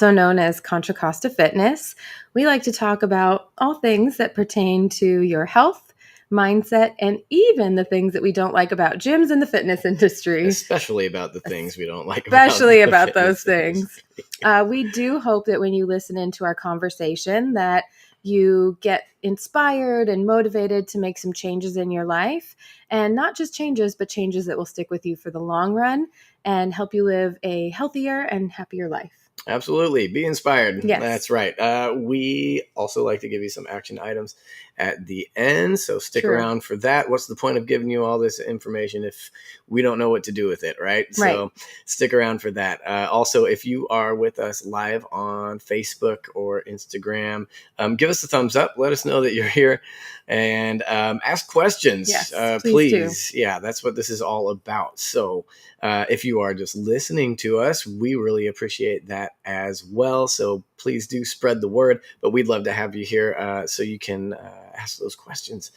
also known as Contra Costa Fitness. We like to talk about all things that pertain to your health, mindset, and even the things that we don't like about gyms in the fitness industry. Especially about the things we don't like Especially about about those fitness things. We do hope that when you listen into our conversation that you get inspired and motivated to make some changes in your life, and not just changes, but changes that will stick with you for the long run and help you live a healthier and happier life. Absolutely. Be inspired. Yes. That's right. We also like to give you some action items at the end. So stick True. around for that. What's the point of giving you all this information if we don't know what to do with it, right? So stick around for that. Also, if you are with us live on Facebook or Instagram, give us a thumbs up. Let us know that you're here and ask questions. Yes, please. Yeah, that's what this is all about. So if you are just listening to us, we really appreciate that as well. So please do spread the word, but we'd love to have you here so you can ask those questions.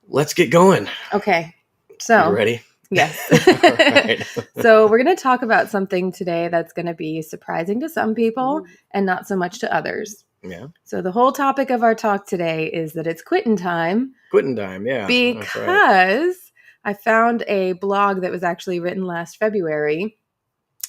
Let's get going. Okay. So, you ready? Yes. Right. So we're going to talk about something today that's going to be surprising to some people and not so much to others. Yeah. So the whole topic of our talk today is that it's quitting time. Quitting time, yeah. Because I found a blog that was actually written last February,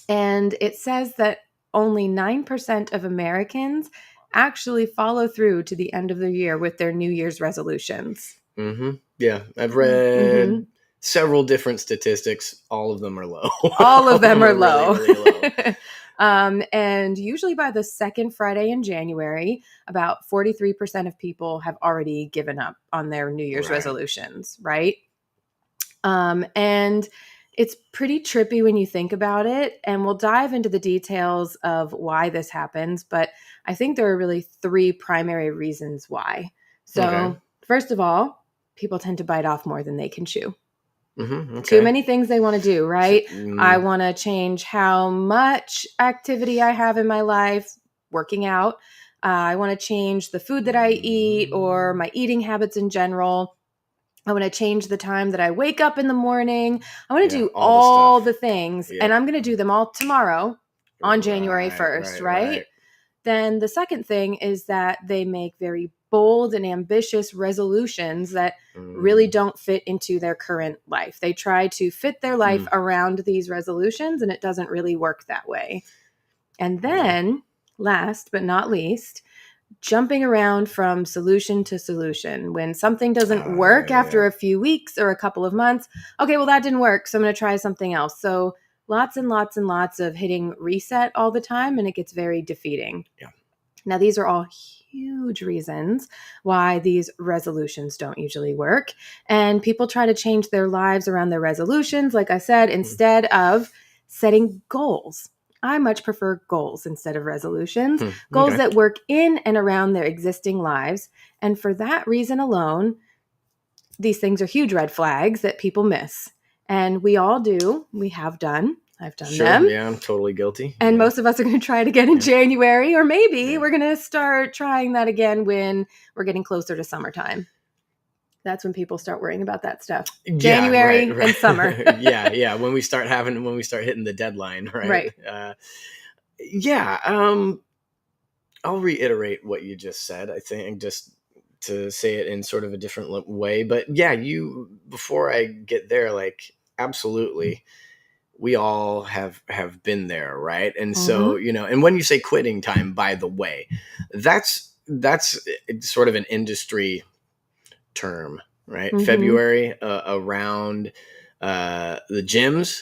and it says that only 9% of Americans actually follow through to the end of the year with their New Year's resolutions. Mm-hmm. Yeah, I've read several different statistics. All of them are low. All of them are low. Really, really low. And usually by the second Friday in January, about 43% of people have already given up on their New Year's resolutions, right? And it's pretty trippy when you think about it. And we'll dive into the details of why this happens. But I think there are really three primary reasons why. So first of all, people tend to bite off more than they can chew. Too many things they want to do, right? I want to change how much activity I have in my life, working out. I want to change the food that I eat or my eating habits in general. I want to change the time that I wake up in the morning. I want to do all the things, and I'm going to do them all tomorrow on January 1st, right? Then the second thing is that they make very bold and ambitious resolutions that really don't fit into their current life. They try to fit their life around these resolutions, and it doesn't really work that way. And then, last but not least, jumping around from solution to solution. When something doesn't work after a few weeks or a couple of months, okay, well, that didn't work, so I'm going to try something else. So lots and lots and lots of hitting reset all the time, and it gets very defeating. Yeah. Now, these are all huge reasons why these resolutions don't usually work. And people try to change their lives around their resolutions, like I said, instead of setting goals. I much prefer goals instead of resolutions, goals that work in and around their existing lives. And for that reason alone, these things are huge red flags that people miss. And we all do. We have done. I've done them. Yeah, I'm totally guilty. And most of us are going to try it again in January, or maybe we're going to start trying that again when we're getting closer to summertime. That's when people start worrying about that stuff. January and summer. When we start hitting the deadline, right? I'll reiterate what you just said. I think just to say it in sort of a different way, but before I get there, like, absolutely. We all have been there, right? And so, and when you say quitting time, by the way, that's sort of an industry term, right? February around the gyms,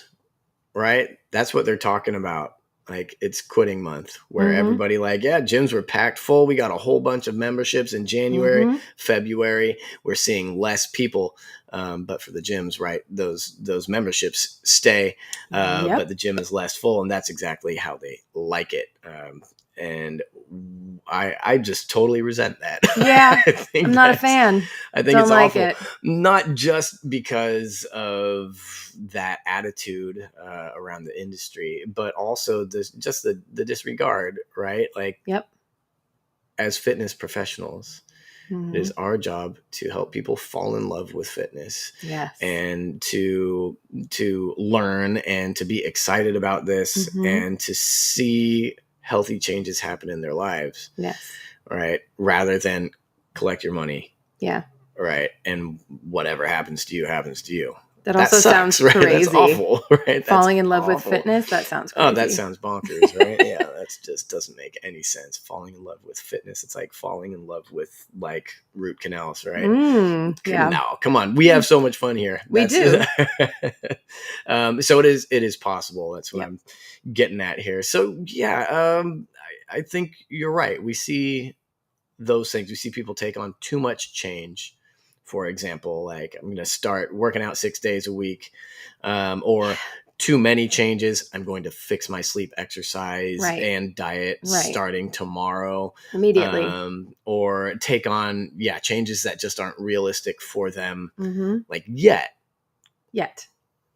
right? That's what they're talking about. Like, it's quitting month where everybody gyms were packed full. We got a whole bunch of memberships in January, February. We're seeing less people. But for the gyms, right, those memberships stay, but the gym is less full, and that's exactly how they like it. And I just totally resent that. Yeah, I'm not a fan. I think it's awful. Not just because of that attitude around the industry, but also the disregard, right? Like, as fitness professionals, it is our job to help people fall in love with fitness, and to learn and to be excited about this, and to see healthy changes happen in their lives. Yes. Right. Rather than collect your money. Yeah. Right. And whatever happens to you happens to you. That also sucks, sounds right? crazy. That's awful, right? Falling That's in love awful. with fitness, that sounds crazy. Oh, that sounds bonkers, right? Yeah, that just doesn't make any sense. Falling in love with fitness, it's like falling in love with like root canals, right? Yeah. No, come on. We have so much fun here. We do. So it is possible. That's what I'm getting at here. So yeah, I think you're right. We see those things. We see people take on too much change. For example, like I'm going to start working out 6 days a week, or too many changes. I'm going to fix my sleep, exercise, and diet starting tomorrow. Immediately. Or take on, changes that just aren't realistic for them. Like yet.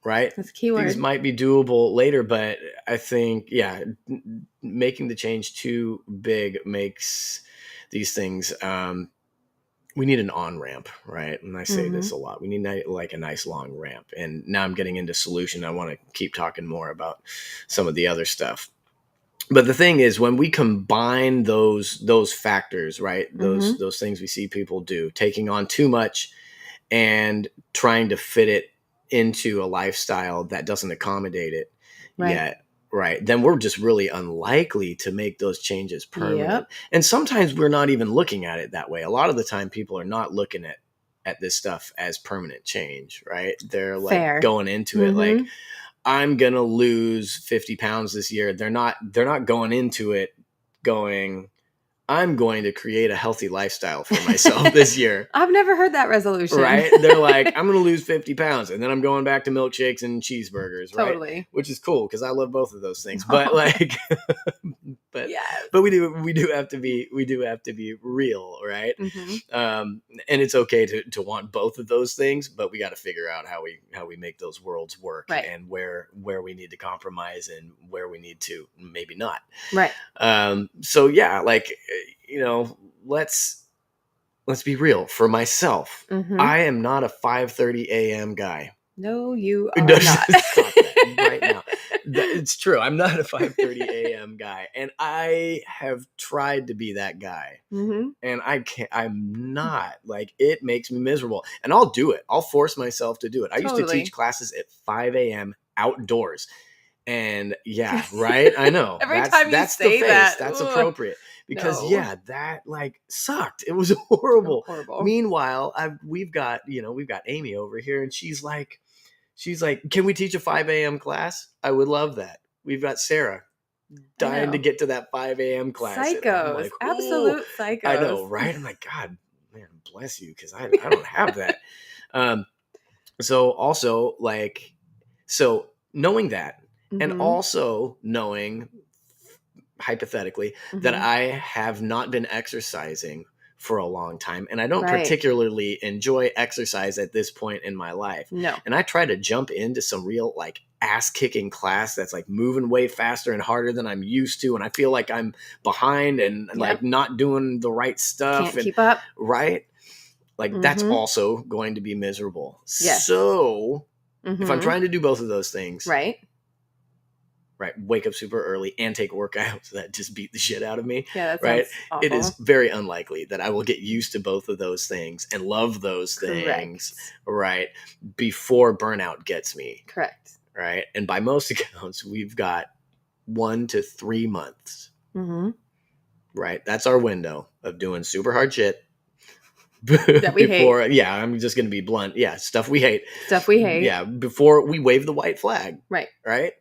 Right? That's a key word. These might be doable later, but I think, making the change too big makes these things, we need an on-ramp, right? And I say this a lot. We need like a nice long ramp. And now I'm getting into solution. I want to keep talking more about some of the other stuff. But the thing is, when we combine those factors, right? Those things we see people do, taking on too much and trying to fit it into a lifestyle that doesn't accommodate it yet, right? Then we're just really unlikely to make those changes permanent. And sometimes we're not even looking at it that way. A lot of the time people are not looking at this stuff as permanent change, right? They're like going into it like, I'm going to lose 50 pounds this year. They're not going into it going, I'm going to create a healthy lifestyle for myself this year. I've never heard that resolution. Right? They're like, I'm going to lose 50 pounds and then I'm going back to milkshakes and cheeseburgers, right? Totally. Which is cool because I love both of those things. But like, but we do have to be real, right? And it's okay to want both of those things, but we got to figure out how we make those worlds work and where we need to compromise and where we need to maybe not. Right. So yeah, like, let's be real. For myself, I am not a 5:30 a.m. guy. No, you are not. Stop that right now. It's true. I'm not a 5:30 a.m. guy, and I have tried to be that guy, and I can't. I'm not. Like, it makes me miserable, and I'll do it. I'll force myself to do it. I used to teach classes at 5 a.m. outdoors, and right. I know. Every time you say that, that's appropriate. Because that like sucked. It was horrible. Meanwhile, we've got Amy over here, and she's like, can we teach a 5 a.m. class? I would love that. We've got Sarah dying to get to that 5 a.m. class. Psychos, like, absolute psychos. I know, right? I'm like, God, man, bless you, because I don't have that. So also knowing that, and also knowing, hypothetically, that I have not been exercising for a long time, and I don't particularly enjoy exercise at this point in my life. No. And I try to jump into some real like ass kicking class that's like moving way faster and harder than I'm used to, and I feel like I'm behind and like not doing the right stuff. Can't keep up. Right? Like that's also going to be miserable. Yes. So if I'm trying to do both of those things, right, wake up super early and take workouts that just beat the shit out of me. Yeah, that's awful. It is very unlikely that I will get used to both of those things and love those things, right, before burnout gets me. Correct. Right. And by most accounts, we've got 1 to 3 months. Right. That's our window of doing super hard shit. That we hate. Yeah, I'm just going to be blunt. Yeah, stuff we hate. Yeah, before we wave the white flag. Right. Right.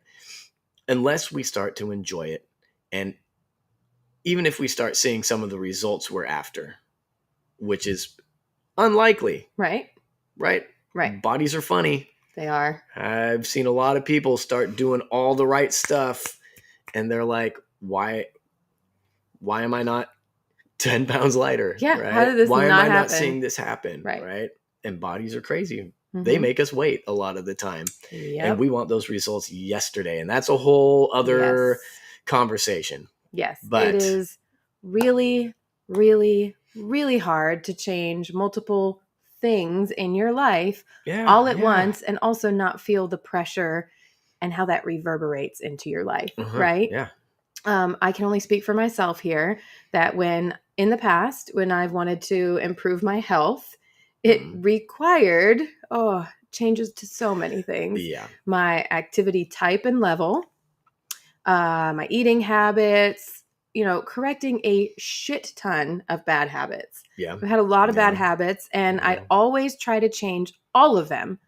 Unless we start to enjoy it. And even if we start seeing some of the results we're after, which is unlikely. Right. Bodies are funny. They are. I've seen a lot of people start doing all the right stuff, and they're like, why am I not 10 pounds lighter? Yeah. Right? How did this why not am I happen? not seeing this happen? Right. And bodies are crazy. They make us wait a lot of the time. Yep. And we want those results yesterday. And that's a whole other conversation. Yes. But it is really, really, really hard to change multiple things in your life all at once, and also not feel the pressure and how that reverberates into your life. Right. Yeah. I can only speak for myself here, that when in the past, when I've wanted to improve my health, it required, changes to so many things. Yeah. My activity type and level, my eating habits, correcting a shit ton of bad habits. Yeah. I've had a lot of bad habits, and I always try to change all of them,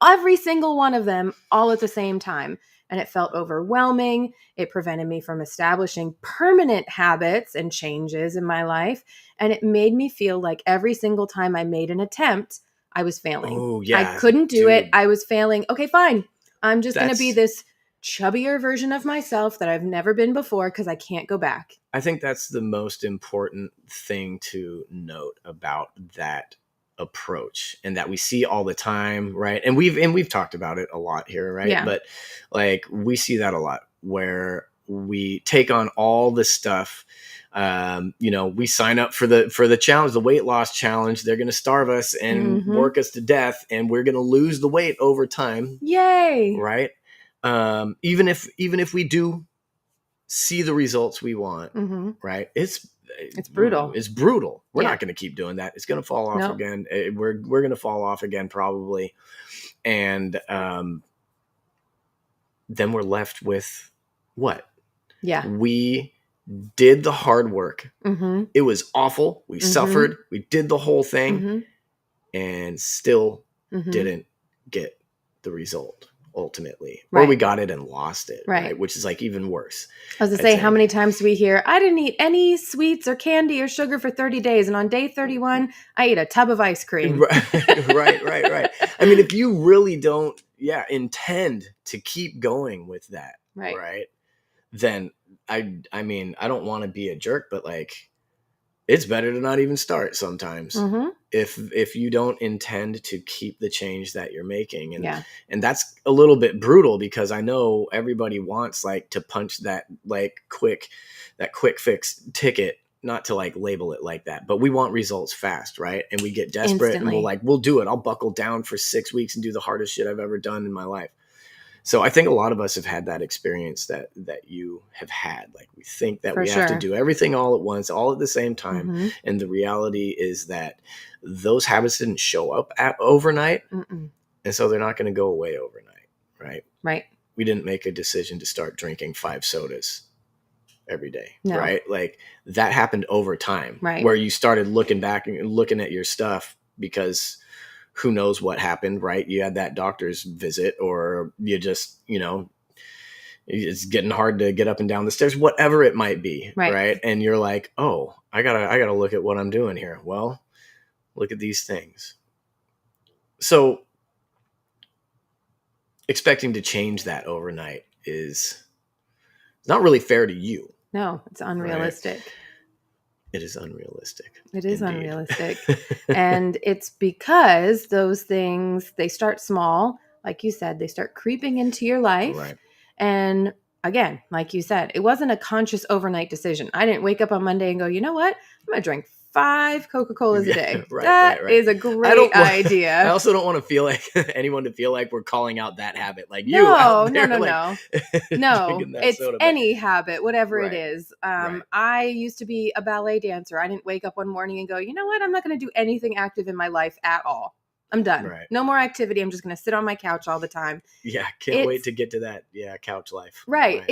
every single one of them, all at the same time. And it felt overwhelming. It prevented me from establishing permanent habits and changes in my life. And it made me feel like every single time I made an attempt, I was failing. Oh, yeah. I couldn't do it. I was failing. Okay, fine. I'm just going to be this chubbier version of myself that I've never been before because I can't go back. I think that's the most important thing to note about that approach, and that we see all the time, right? And we've talked about it a lot here, right? Yeah. But like, we see that a lot where we take on all this stuff. We sign up for the challenge, the weight loss challenge. They're going to starve us and work us to death, and we're going to lose the weight over time. Yay! Right? Even if we do see the results we want, right? It's brutal. It's brutal. We're not going to keep doing that. It's going to fall off again. We're going to fall off again probably, and then we're left with what? Yeah, we did the hard work. It was awful. We suffered. We did the whole thing, and still didn't get the result. Ultimately, or we got it and lost it, right? Which is like even worse. I was to say, how many times do we hear, I didn't eat any sweets or candy or sugar for 30 days, and on day 31 I ate a tub of ice cream. Right. I mean, if you really don't intend to keep going with that, right, then I mean, I don't want to be a jerk, but like, it's better to not even start sometimes if you don't intend to keep the change that you're making. And that's a little bit brutal, because I know everybody wants like to punch that quick fix ticket, not to like label it like that, but we want results fast, right? And we get desperate instantly. And we'll do it. I'll buckle down for 6 weeks and do the hardest shit I've ever done in my life. So I think a lot of us have had that experience that you have had. Like, we think that have to do everything all at once, all at the same time. And the reality is that those habits didn't show up overnight. And so they're not going to go away overnight, right? Right. We didn't make a decision to start drinking 5 sodas every day, right? Like, that happened over time, where you started looking back and looking at your stuff because who knows what happened, right? You had that doctor's visit, or you just, it's getting hard to get up and down the stairs, whatever it might be, right? And you're like, oh, I gotta look at what I'm doing here. Well, look at these things. So expecting to change that overnight is not really fair to you. No, it's unrealistic. Right? It is unrealistic. It is unrealistic. And it's because those things, they start small. Like you said, they start creeping into your life. Right. And again, like you said, it wasn't a conscious overnight decision. I didn't wake up on Monday and go, you know what? I'm going to drink 5 Coca-Colas a day. That is a great idea. I also don't want to feel like anyone to feel like we're calling out that habit. Like, no, you out there, no. It's any habit, whatever it is. I used to be a ballet dancer. I didn't wake up one morning and go, you know what? I'm not going to do anything active in my life at all. I'm done. Right. No more activity. I'm just going to sit on my couch all the time. Yeah. Can't wait to get to that. Yeah. Couch life. Right.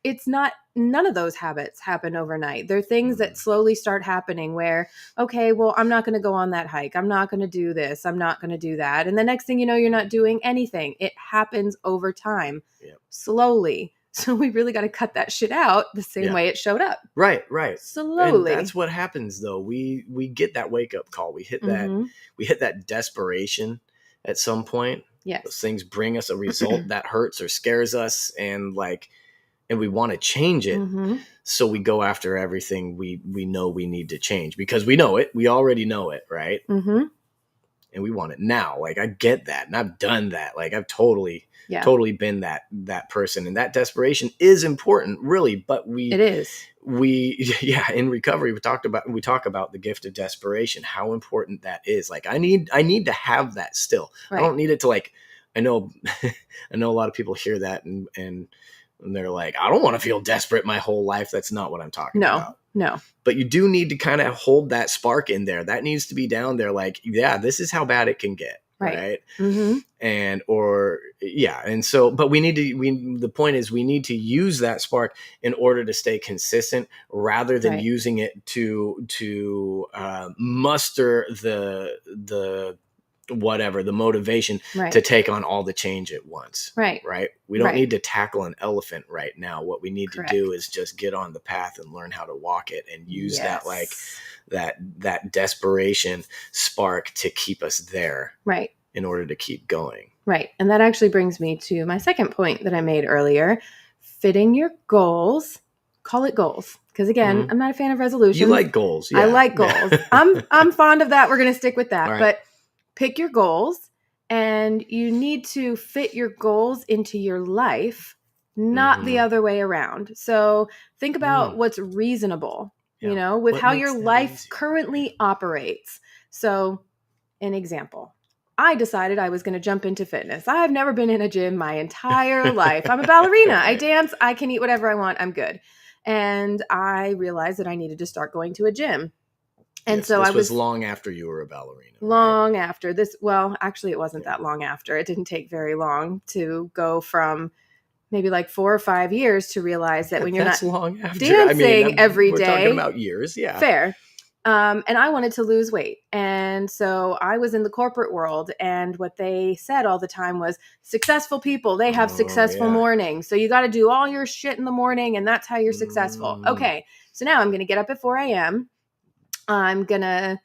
It's not, none of those habits happen overnight. They're things that slowly start happening where, okay, well, I'm not going to go on that hike. I'm not going to do this. I'm not going to do that. And the next thing you know, you're not doing anything. It happens over time, slowly. So we really got to cut that shit out the same way it showed up. Right. Slowly. And that's what happens though. We get that wake up call. We hit that desperation at some point. Yes. Those things bring us a result that hurts or scares us, and we want to change it. So we go after everything we know we need to change, because we know it. We already know it, right? And we want it now. Like, I get that, and I've done that. Like, I've totally been that person, and that desperation is important, really. But it is. In recovery, we talk about the gift of desperation, how important that is. Like, I need to have that still. Right. I don't need it to, like, I know a lot of people hear that and And they're like, I don't want to feel desperate my whole life. That's not what I'm talking about. No. But you do need to kind of hold that spark in there. That needs to be down there. Like, yeah, this is how bad it can get. Right. Mm-hmm. And so, but the point is we need to use that spark in order to stay consistent rather than using it to muster the motivation to take on all the change at once. Right. We don't need to tackle an elephant right now. What we need to do is just get on the path and learn how to walk it and use that desperation spark to keep us there. Right. In order to keep going. Right. And that actually brings me to my second point that I made earlier. Fitting your goals. Call it goals. Because again, I'm not a fan of resolutions. You like goals. Yeah. I like goals. I'm fond of that. We're going to stick with that. Right. But pick your goals, and you need to fit your goals into your life, not the other way around. So think about what's reasonable, with what how your life currently operates. So an example. I decided I was going to jump into fitness. I've never been in a gym my entire life. I'm a ballerina. I dance. I can eat whatever I want. I'm good. And I realized that I needed to start going to a gym. And so this was long after you were a ballerina. Long after this. Well, actually, it wasn't that long after. It didn't take very long to go from maybe like 4 or 5 years to realize that when you're not long after. dancing every day. We're talking about years. Yeah. Fair. And I wanted to lose weight. And so I was in the corporate world. And what they said all the time was successful people, they have successful mornings. So you got to do all your shit in the morning. And that's how you're successful. Okay. So now I'm going to get up at 4 a.m. I'm going to,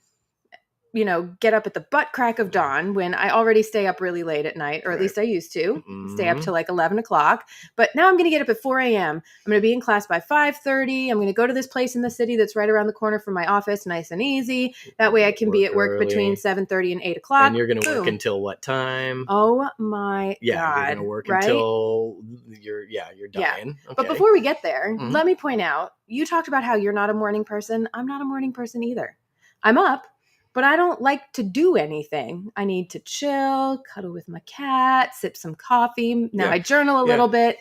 get up at the butt crack of dawn when I already stay up really late at night, or at least I used to stay up till like 11 o'clock. But now I'm going to get up at 4 a.m. I'm going to be in class by 5:30. I'm going to go to this place in the city that's right around the corner from my office, nice and easy. That way I can be at work early. Between 7:30 and 8 o'clock. And you're going to work until what time? Oh my God. You're going to work until you're dying. Yeah. Okay. But before we get there, let me point out, you talked about how you're not a morning person. I'm not a morning person either. I'm up, but I don't like to do anything. I need to chill, cuddle with my cat, sip some coffee. Now I journal a little bit.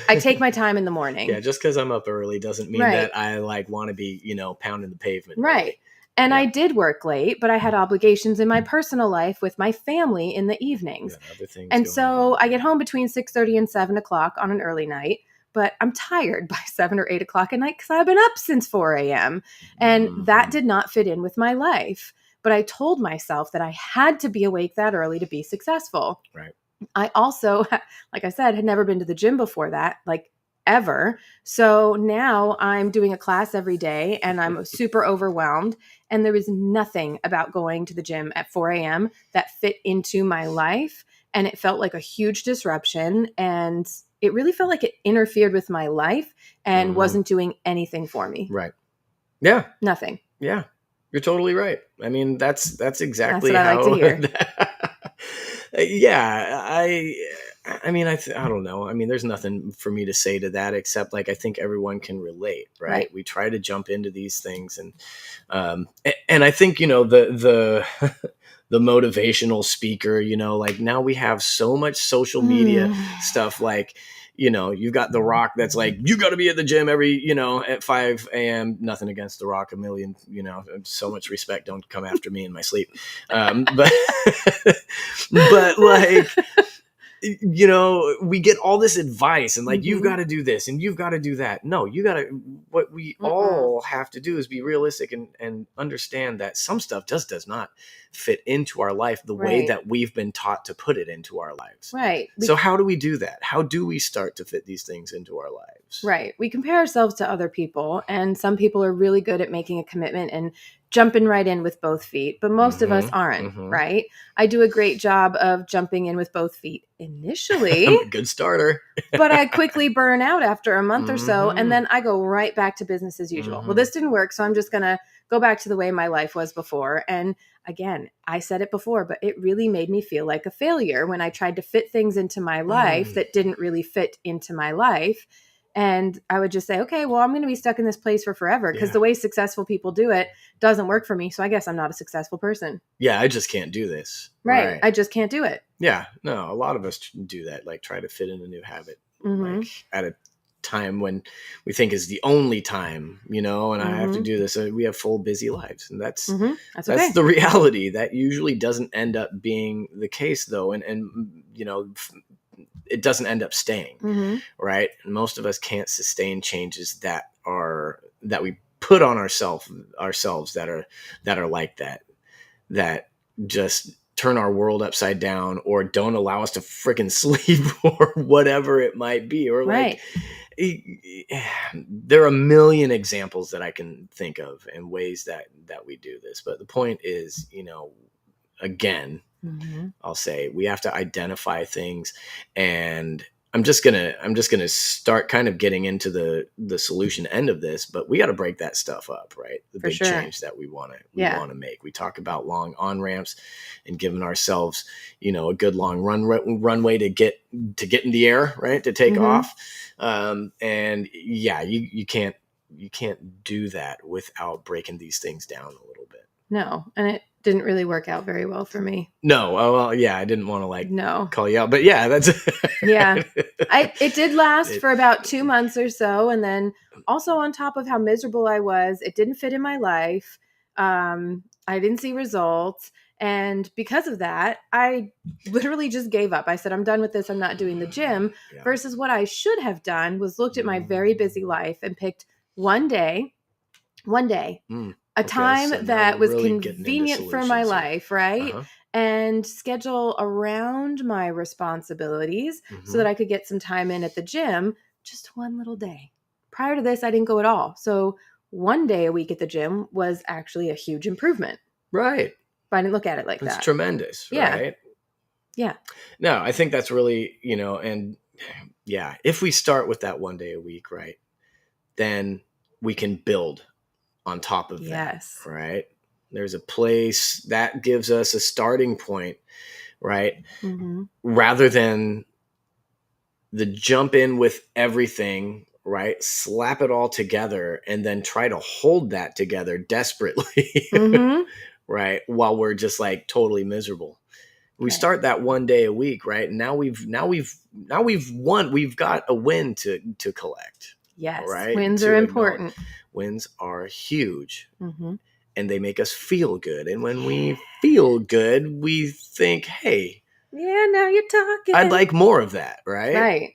I take my time in the morning. Yeah, just because I'm up early doesn't mean that I want to be, pounding the pavement. Right. And I did work late, but I had obligations in my personal life with my family in the evenings. Other things and so I get home between 6:30 and 7 o'clock on an early night. But I'm tired by 7 or 8 o'clock at night because I've been up since 4 a.m. And that did not fit in with my life. But I told myself that I had to be awake that early to be successful. Right. I also, like I said, had never been to the gym before that, like ever. So now I'm doing a class every day and I'm super overwhelmed. And there was nothing about going to the gym at 4 a.m. that fit into my life. And it felt like a huge disruption. And it really felt like it interfered with my life and wasn't doing anything for me. Right. Yeah. Nothing. Yeah. You're totally right. I mean, that's exactly what I like to hear. Yeah. I mean, I don't know. I mean, there's nothing for me to say to that except I think everyone can relate, right? We try to jump into these things and I think, the the motivational speaker, now we have so much social media stuff you've got The Rock that's like, you got to be at the gym every, at 5 a.m. Nothing against The Rock, a million, so much respect. Don't come after me in my sleep. But we get all this advice and you've got to do this and you've got to do that. No, what we all have to do is be realistic and understand that some stuff just does not fit into our life the way that we've been taught to put it into our lives. Right. So how do we do that? How do we start to fit these things into our lives? Right. We compare ourselves to other people, and some people are really good at making a commitment and jumping right in with both feet, but most of us aren't, right? I do a great job of jumping in with both feet initially. I'm a good starter. But I quickly burn out after a month or so, and then I go right back to business as usual. Well, this didn't work, so I'm just going to go back to the way my life was before. And again, I said it before, but it really made me feel like a failure when I tried to fit things into my life that didn't really fit into my life. And I would just say, okay, well, I'm going to be stuck in this place for forever because the way successful people do it doesn't work for me. So I guess I'm not a successful person. Yeah, I just can't do this. Right. I just can't do it. Yeah. No, a lot of us do that, try to fit in a new habit at a time when we think is the only time, and I have to Mm-hmm. do this. We have full busy lives, and that's That's okay. the reality. That usually doesn't end up being the case, though, and it doesn't end up staying, Mm-hmm. right? And most of us can't sustain changes that we put on ourselves that are like that just turn our world upside down, or don't allow us to freaking sleep, or whatever it might be, or Right. there are a million examples that I can think of in ways that we do this. But the point is, again, Mm-hmm. I'll say we have to identify things, and I'm just gonna start kind of getting into the solution end of this, but we got to break that stuff up, right? The For big sure. change that we want to make. We talk about long on ramps and giving ourselves, a good long runway to get in the air, right? To take Mm-hmm. off. And yeah, you can't do that without breaking these things down a little bit. No, and it didn't really work out very well for me. No, well, yeah, I didn't want to call you out, but yeah, that's yeah. It did last for about 2 months or so, and then also on top of how miserable I was, it didn't fit in my life. I didn't see results, and because of that, I literally just gave up. I said, I'm done with this. I'm not doing the gym. Yeah. Versus what I should have done was looked at my very busy life and picked one day. A time that was really convenient for my life, right? Uh-huh. And schedule around my responsibilities so that I could get some time in at the gym, just one little day. Prior to this, I didn't go at all. So one day a week at the gym was actually a huge improvement. Right. But I didn't look at it like that. It's tremendous, right? Yeah. No, I think that's really, and yeah, if we start with that one day a week, right, then we can build on top of that, right? There's a place that gives us a starting point, right? Mm-hmm. Rather than the jump in with everything, right? Slap it all together and then try to hold that together desperately, right? While we're just like totally miserable. We start that one day a week, right? And now we've won. We've got a win to collect. Yes, right? Wins are important. Wins are huge, and they make us feel good. And when we feel good, we think, "Hey, yeah, now you're talking. I'd like more of that," right? Right.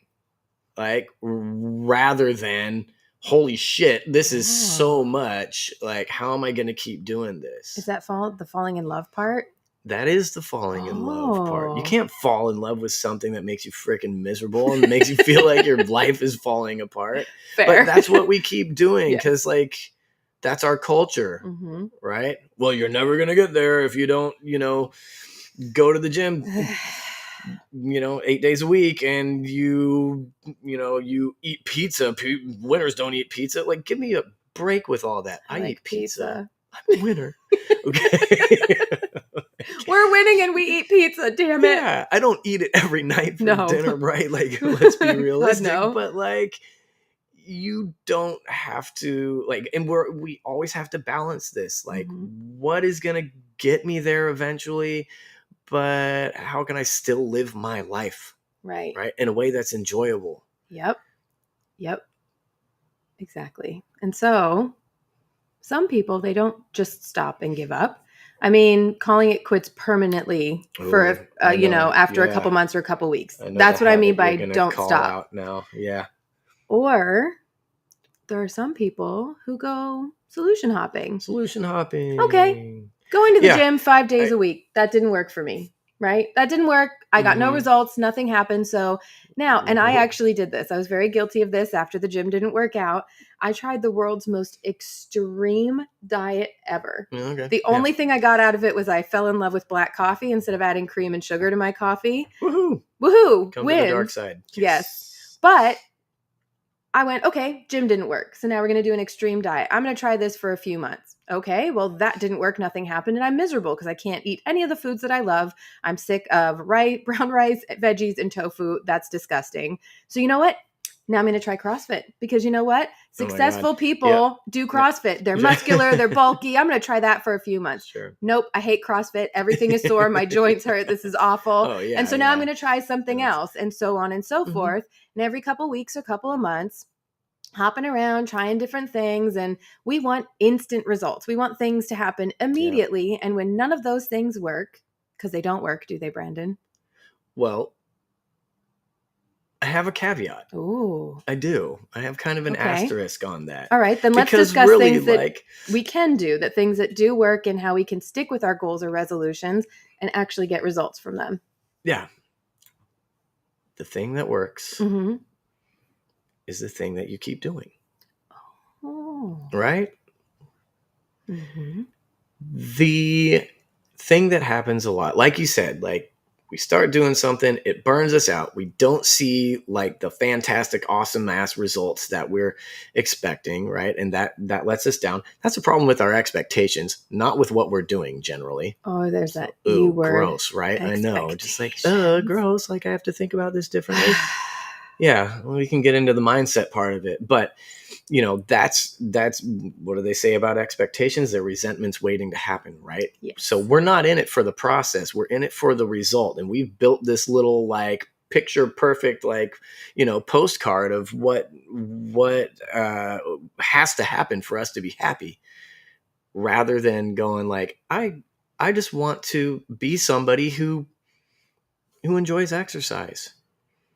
Like rather than, "Holy shit, this is so much. Like, how am I going to keep doing this?" Is that the falling in love part? That is the falling in love part. You can't fall in love with something that makes you freaking miserable and makes you feel like your life is falling apart. Fair. But that's what we keep doing because, that's our culture, right? Well, you're never going to get there if you don't, go to the gym, 8 days a week and you eat pizza. Winners don't eat pizza. Like, give me a break with all that. I eat pizza. I'm a winner. Okay. We're winning and we eat pizza, damn it. Yeah, I don't eat it every night for dinner, right? Like, let's be realistic. No. But like, you don't have to and we always have to balance this. Like, what is gonna get me there eventually? But how can I still live my life? Right. In a way that's enjoyable. Yep. Exactly. And so some people, they don't just stop and give up. I mean, calling it quits permanently for, after a couple months or a couple weeks. That's what I mean by don't stop. Out now. Yeah. Or there are some people who go solution hopping. Okay. Going to the gym 5 days a week. That didn't work for me, right? That didn't work. I got no results. Nothing happened. So now, and I actually did this. I was very guilty of this after the gym didn't work out. I tried the world's most extreme diet ever. Okay. The only thing I got out of it was I fell in love with black coffee instead of adding cream and sugar to my coffee. Woohoo. Come to the dark side. Yes. But I went, okay, gym didn't work. So now we're going to do an extreme diet. I'm going to try this for a few months. Okay, well, that didn't work. Nothing happened. And I'm miserable because I can't eat any of the foods that I love. I'm sick of brown rice, veggies, and tofu. That's disgusting. So you know what? Now I'm going to try CrossFit because you know what? Successful people do CrossFit. They're muscular. They're bulky. I'm going to try that for a few months. Sure. Nope. I hate CrossFit. Everything is sore. My joints hurt. This is awful. And so now I'm going to try something else and so on and so forth. And every couple weeks or couple of months, hopping around, trying different things, and we want instant results. We want things to happen immediately. Yeah. And when none of those things work, because they don't work, do they, Brandon? Well, I have a caveat. Ooh. I do. I have kind of an asterisk on that. All right, then let's discuss really, things that we can do, that things that do work, and how we can stick with our goals or resolutions and actually get results from them. Yeah. The thing that works is the thing that you keep doing. Oh. Right? The thing that happens a lot, like you said, like, we start doing something, it burns us out. We don't see like the fantastic, awesome ass results that we're expecting, right? And that lets us down. That's a problem with our expectations, not with what we're doing generally. Oh, there's that E word. Gross, right? I know. Just like, gross. Like, I have to think about this differently. Yeah, well, we can get into the mindset part of it, but that's what do they say about expectations? They're resentments waiting to happen, right? Yes. So we're not in it for the process. We're in it for the result. And we've built this little like picture perfect, like, postcard of what has to happen for us to be happy, rather than going like, I just want to be somebody who enjoys exercise.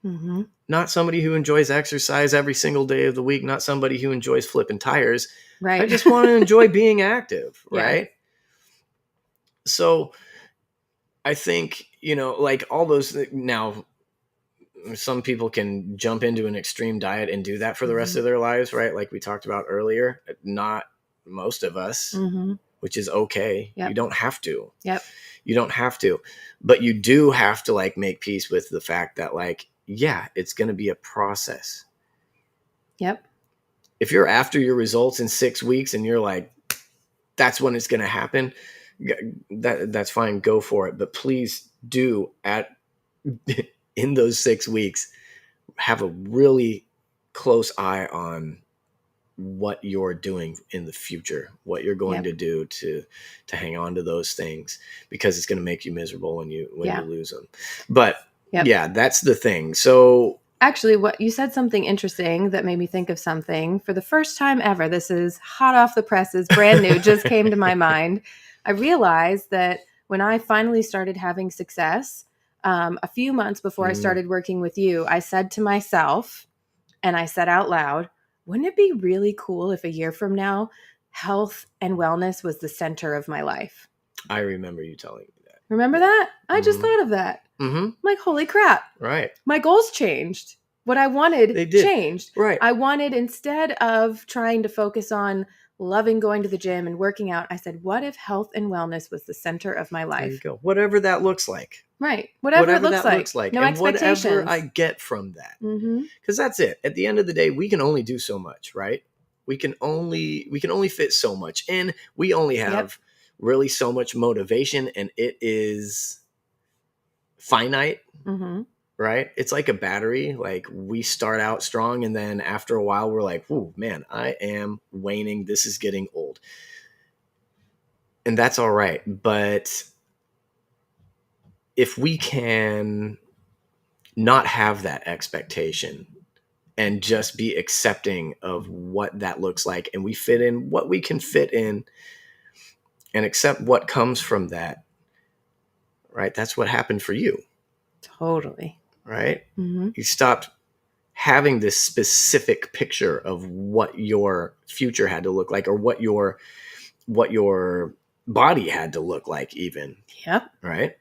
Mm-hmm. Not somebody who enjoys exercise every single day of the week. Not somebody who enjoys flipping tires. Right. I just want to enjoy being active. Right. Yeah. So I think, like all those, now some people can jump into an extreme diet and do that for the rest of their lives. Right. Like we talked about earlier, not most of us, which is okay. Yep. You don't have to. Yep. You don't have to, but you do have to like make peace with the fact that like, yeah, it's going to be a process. Yep. If you're after your results in 6 weeks and you're like, that's when it's going to happen, that's fine. Go for it. But please do in those 6 weeks, have a really close eye on what you're doing in the future, what you're going to do to hang on to those things, because it's going to make you miserable when you lose them. But yeah, that's the thing. So actually, what you said, something interesting that made me think of something for the first time ever. This is hot off the presses, brand new, just came to my mind. I realized that when I finally started having success, a few months before I started working with you, I said to myself, and I said out loud, wouldn't it be really cool if a year from now, health and wellness was the center of my life? I remember you telling me that. Remember that? I just thought of that. I'm like, holy crap. Right. My goals changed. What I wanted changed. Right. I wanted, instead of trying to focus on loving going to the gym and working out, I said, what if health and wellness was the center of my life? There you go. Whatever that looks like. Right. Whatever it looks like. No expectations. Whatever I get from that. Because that's it. At the end of the day, we can only do so much, right? We can only fit so much in. We only have really so much motivation, and it is finite. Right? It's like a battery. Like, we start out strong, and then after a while we're like, "Ooh, man, I am waning. This is getting old." And that's all right. But if we can not have that expectation and just be accepting of what that looks like, and we fit in what we can fit in and accept what comes from that, right? That's what happened for you. Totally. Right? You stopped having this specific picture of what your future had to look like, or what your body had to look like even. Yep. Right?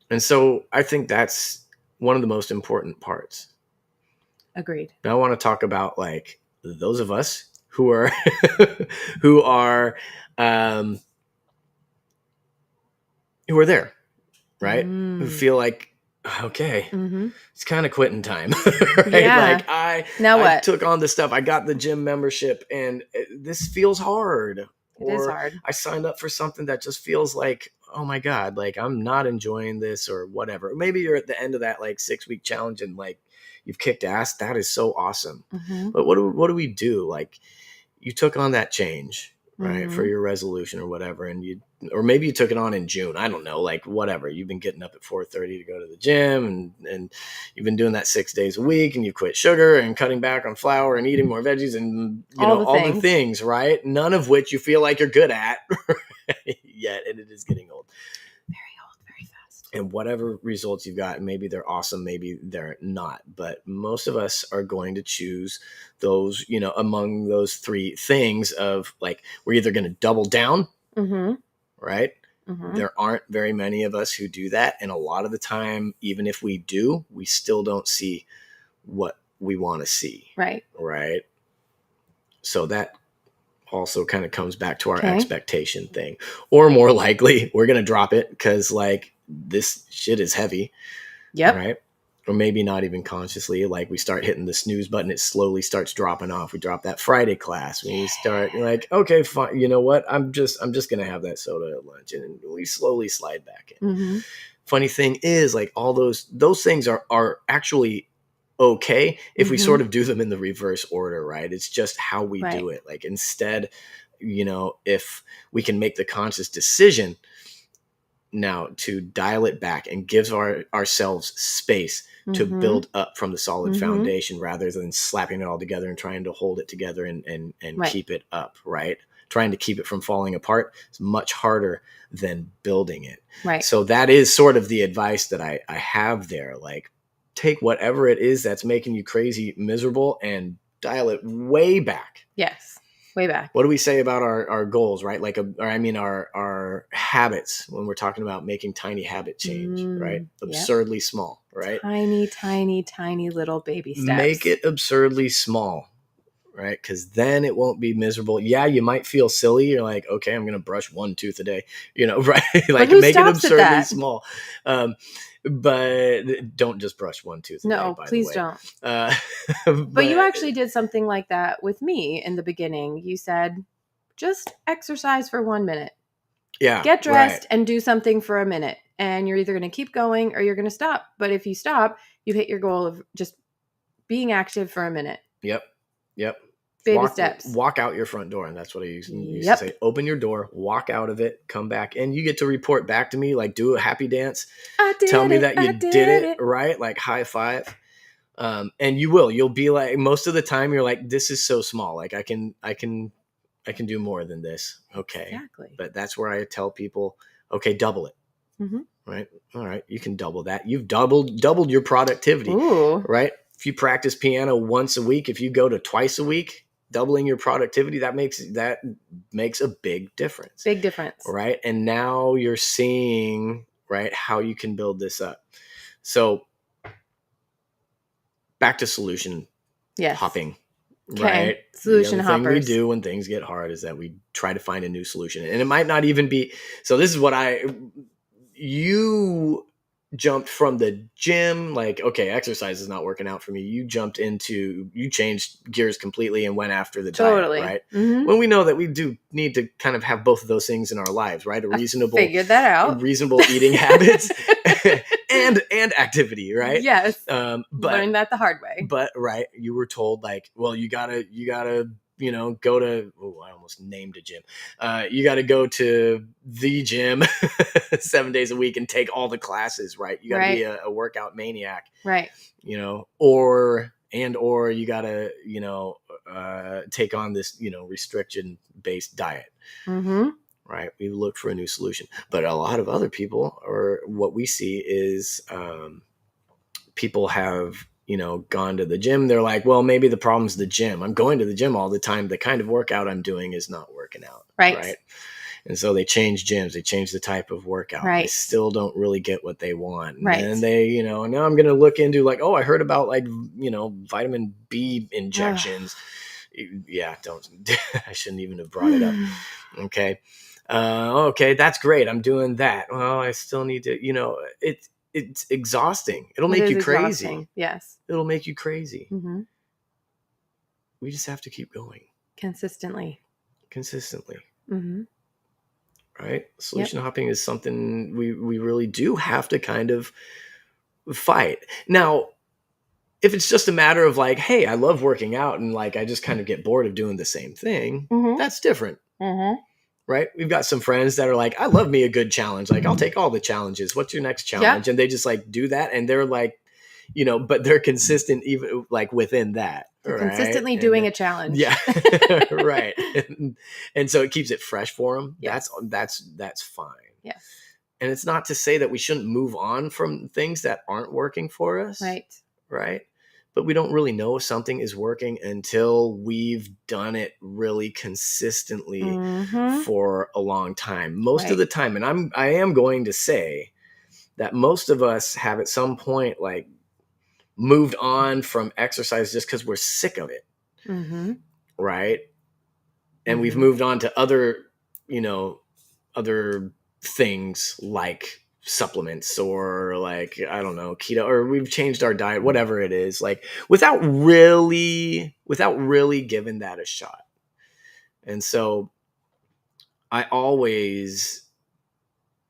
And so I think that's one of the most important parts. Agreed. Now I want to talk about like those of us who are who are there, right? Who feel like, okay, it's kind of quitting time, right? Yeah. Like I took on this stuff. I got the gym membership, and this feels hard. It is hard. I signed up for something that just feels like, oh my God, like I'm not enjoying this, or whatever. Maybe you're at the end of that like 6-week challenge and like you've kicked ass. That is so awesome. But what do we do? Like, you took on that change, right, Mm-hmm. for your resolution or whatever, and or maybe you took it on in June. I don't know, like whatever. You've been getting up at 4:30 to go to the gym, and you've been doing that 6 days a week, and you quit sugar and cutting back on flour and eating more veggies and all the things, right? None of which you feel like you're good at yet, and it is getting old. Very fast. And whatever results you've got, maybe they're awesome, maybe they're not. But most of us are going to choose those, among those three things of like, we're either going to double down, Mm-hmm. right? Mm-hmm. There aren't very many of us who do that. And a lot of the time, even if we do, we still don't see what we want to see. Right. Right. So that also kind of comes back to our Okay. expectation thing. Or more likely, we're going to drop it because like this shit is heavy. Yep. Right. Or maybe not even consciously, like we start hitting the snooze button, it slowly starts dropping off. We drop that Friday class. We start like, okay, fine. You know what? I'm just going to have that soda at lunch, and we slowly slide back in. Mm-hmm. Funny thing is, like all those things are actually okay if we sort of do them in the reverse order, right? It's just how we do it. Like instead, if we can make the conscious decision now to dial it back and gives ourselves space to build up from the solid foundation rather than slapping it all together and trying to hold it together and keep it up, right? Trying to keep it from falling apart is much harder than building it. Right. So that is sort of the advice that I have there. Like take whatever it is that's making you crazy miserable and dial it way back. Yes. Way back. What do we say about our goals, right? Like, our habits when we're talking about making tiny habit change, right? Absurdly small, right? Tiny, tiny, tiny little baby steps. Make it absurdly small, right? Because then it won't be miserable. Yeah, you might feel silly. You're like, okay, I'm going to brush one tooth a day, right? Like make it absurdly small. But don't just brush one tooth a day, by please the way. Don't. But you actually did something like that with me in the beginning. You said, just exercise for 1 minute. Yeah. Get dressed and do something for a minute. And you're either going to keep going or you're going to stop. But if you stop, you hit your goal of just being active for a minute. Yep. Baby steps. Walk out your front door. And that's what I used to say. Open your door, walk out of it, come back. And you get to report back to me, like do a happy dance. Tell me that you did it, right? Like high five. And you'll be like, most of the time you're like, this is so small. Like I can do more than this. Okay. Exactly. But that's where I tell people, okay, double it. Mm-hmm. Right. All right. You can double that. You've doubled your productivity. Ooh. Right. If you practice piano once a week, if you go to twice a week, doubling your productivity, that makes a big difference. Big difference. Right. And now you're seeing, right, how you can build this up. So back to solution hopping. Okay. Right. Solution the hoppers. thing we do when things get hard is that we try to find a new solution. And it might not even be. So this is what you jumped from the gym, like, okay, exercise is not working out for me. You changed gears completely and went after the diet, right? Mm-hmm. When we know that we do need to kind of have both of those things in our lives, right? Figured that out. Reasonable eating habits and activity, right? Yes. But learned that the hard way. But right, you were told like, well, you gotta go to, I almost named a gym. You got to go to the gym 7 days a week and take all the classes, right? You got to be a workout maniac, right? Or you got to, take on this, restriction based diet. Mm-hmm. Right. We look for a new solution, but a lot of other people, or what we see is, people have, gone to the gym. They're like, well, maybe the problem's the gym. I'm going to the gym all the time. The kind of workout I'm doing is not working out. Right. And so they change gyms. They change the type of workout. Right. They still don't really get what they want. Right. And they, now I'm going to look into like, oh, I heard about like, vitamin B injections. Yeah. I shouldn't even have brought it up. Okay. Okay. That's great. I'm doing that. Well, I still need to, it's exhausting. It'll make you crazy. Exhausting. Yes. It'll make you crazy. Mm-hmm. We just have to keep going. Consistently. Mm-hmm. Right? Solution hopping is something we really do have to kind of fight. Now, if it's just a matter of like, hey, I love working out and like I just kind of get bored of doing the same thing, that's different. Right? We've got some friends that are like, I love me a good challenge. Like, I'll take all the challenges. What's your next challenge? And they just like do that. And they're like, but they're consistent even like within that. They're right? consistently doing a challenge. Yeah. Right. And so it keeps it fresh for them. Yes. That's fine. Yes. And it's not to say that we shouldn't move on from things that aren't working for us. Right. Right. But we don't really know if something is working until we've done it really consistently for a long time. Most of the time. And I am going to say that most of us have at some point like moved on from exercise just because we're sick of it. Right. And we've moved on to other things like supplements or like, I don't know, keto, or we've changed our diet, whatever it is, like without really giving that a shot. And so I always,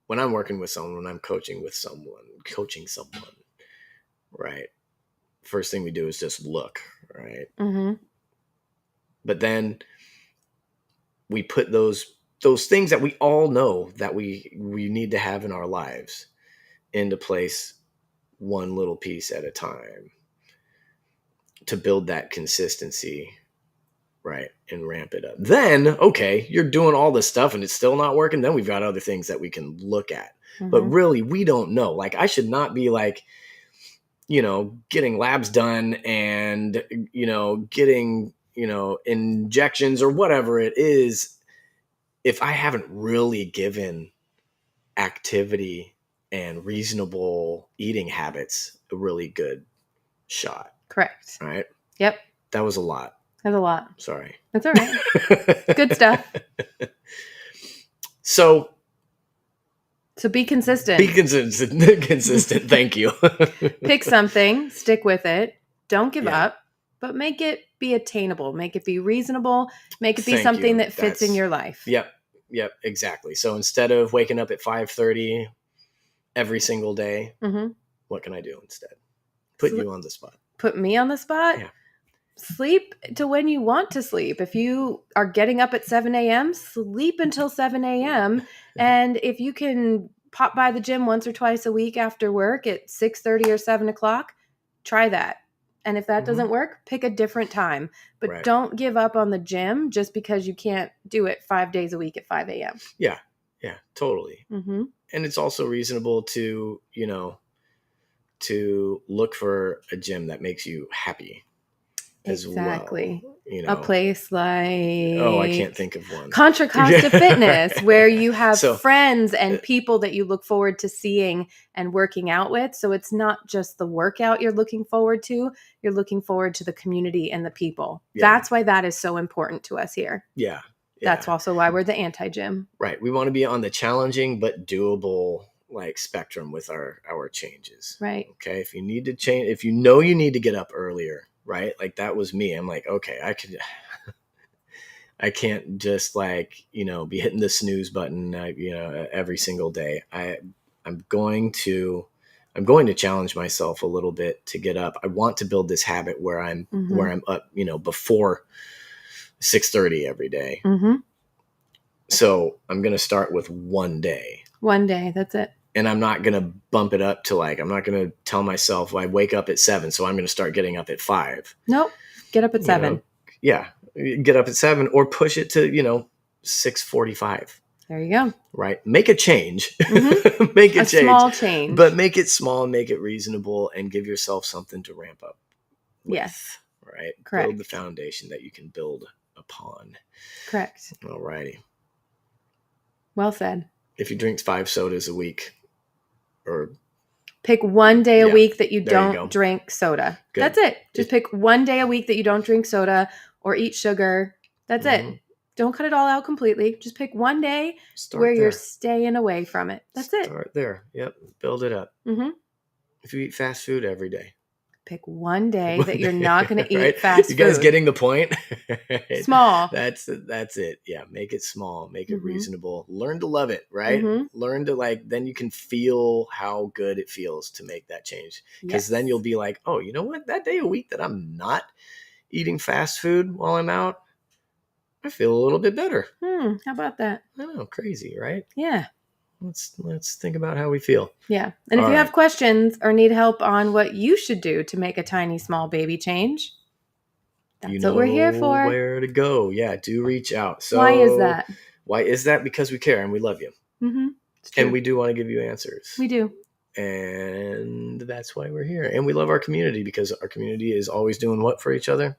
when I'm working with someone, when I'm coaching someone, right, first thing we do is just look, right? But then we put those things that we all know that we need to have in our lives into place one little piece at a time to build that consistency, right? And ramp it up. Then, okay, you're doing all this stuff and it's still not working. Then we've got other things that we can look at. But really, we don't know. Like, I should not be like, getting labs done and, getting, injections or whatever it is, if I haven't really given activity and reasonable eating habits a really good shot. Correct. Right? Yep. That was a lot. That's a lot. Sorry. That's all right. Good stuff. So be consistent. Be consistent. Thank you. Pick something, stick with it. Don't give up, but make it be attainable. Make it be reasonable. Make it be something that fits in your life. Yep, exactly. So instead of waking up at 5:30 every single day, what can I do instead? Put you on the spot. Put me on the spot? Yeah. Sleep to when you want to sleep. If you are getting up at 7 a.m., sleep until 7 a.m. And if you can pop by the gym once or twice a week after work at 6:30 or 7 o'clock, try that. And if that doesn't work, pick a different time. But don't give up on the gym just because you can't do it 5 days a week at 5 a.m. Yeah, totally. And it's also reasonable to, to look for a gym that makes you happy. Exactly. Well, a place like I can't think of one. Contra Costa Fitness, where you have friends and people that you look forward to seeing and working out with. So it's not just the workout you're looking forward to. You're looking forward to the community and the people. That's why that is so important to us here. That's also why we're the anti-gym. Right. We want to be on the challenging but doable like spectrum with our changes. Right. Okay. If you need to change, if you know you need to get up earlier, right? Like that was me. I'm like, okay, I can't just like, be hitting the snooze button, every single day. I'm going to challenge myself a little bit to get up. I want to build this habit where I'm up, before 6:30 every day. So I'm going to start with one day. One day. That's it. And I'm not going to bump it up to I'm not going to tell myself I wake up at 7. So I'm going to start getting up at 5. Nope. Get up at 7. Get up at 7 or push it to, 6:45. There you go. Right. Make a change. Make a change. Small change. But make it small, make it reasonable, and give yourself something to ramp up with. Yes. Right. Correct. Build the foundation that you can build upon. Correct. All righty. Well said. If you drink 5 sodas a week, or pick one day a week that you don't drink soda. Good. That's it. Just pick one day a week that you don't drink soda or eat sugar. That's it. Don't cut it all out completely. Just pick one day where you're staying away from it. That's it. Start there. Yep. Build it up. If you eat fast food every day. Pick one day that you're not going to eat fast food. You guys getting the point? Small. That's it. Yeah. Make it small. Make it reasonable. Learn to love it, right? Learn to then you can feel how good it feels to make that change. Because then you'll be like, oh, you know what? That day a week that I'm not eating fast food while I'm out, I feel a little bit better. How about that? I know, crazy, right? Yeah. Let's think about how we feel. Yeah. And if you have questions or need help on what you should do to make a tiny, small baby change, that's what we're here for. Where to go. Yeah, do reach out. So why is that? Why is that? Because we care and we love you. Mm-hmm. It's true. And we do want to give you answers. We do. And that's why we're here. And we love our community because our community is always doing what for each other?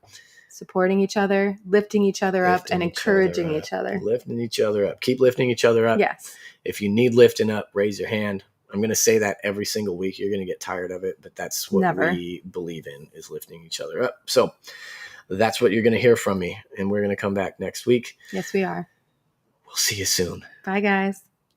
Supporting each other, lifting each other up, and encouraging each other. Lifting each other up. Keep lifting each other up. Yes. If you need lifting up, raise your hand. I'm going to say that every single week. You're going to get tired of it, but that's what we believe in, is lifting each other up. So that's what you're going to hear from me. And we're going to come back next week. Yes, we are. We'll see you soon. Bye, guys.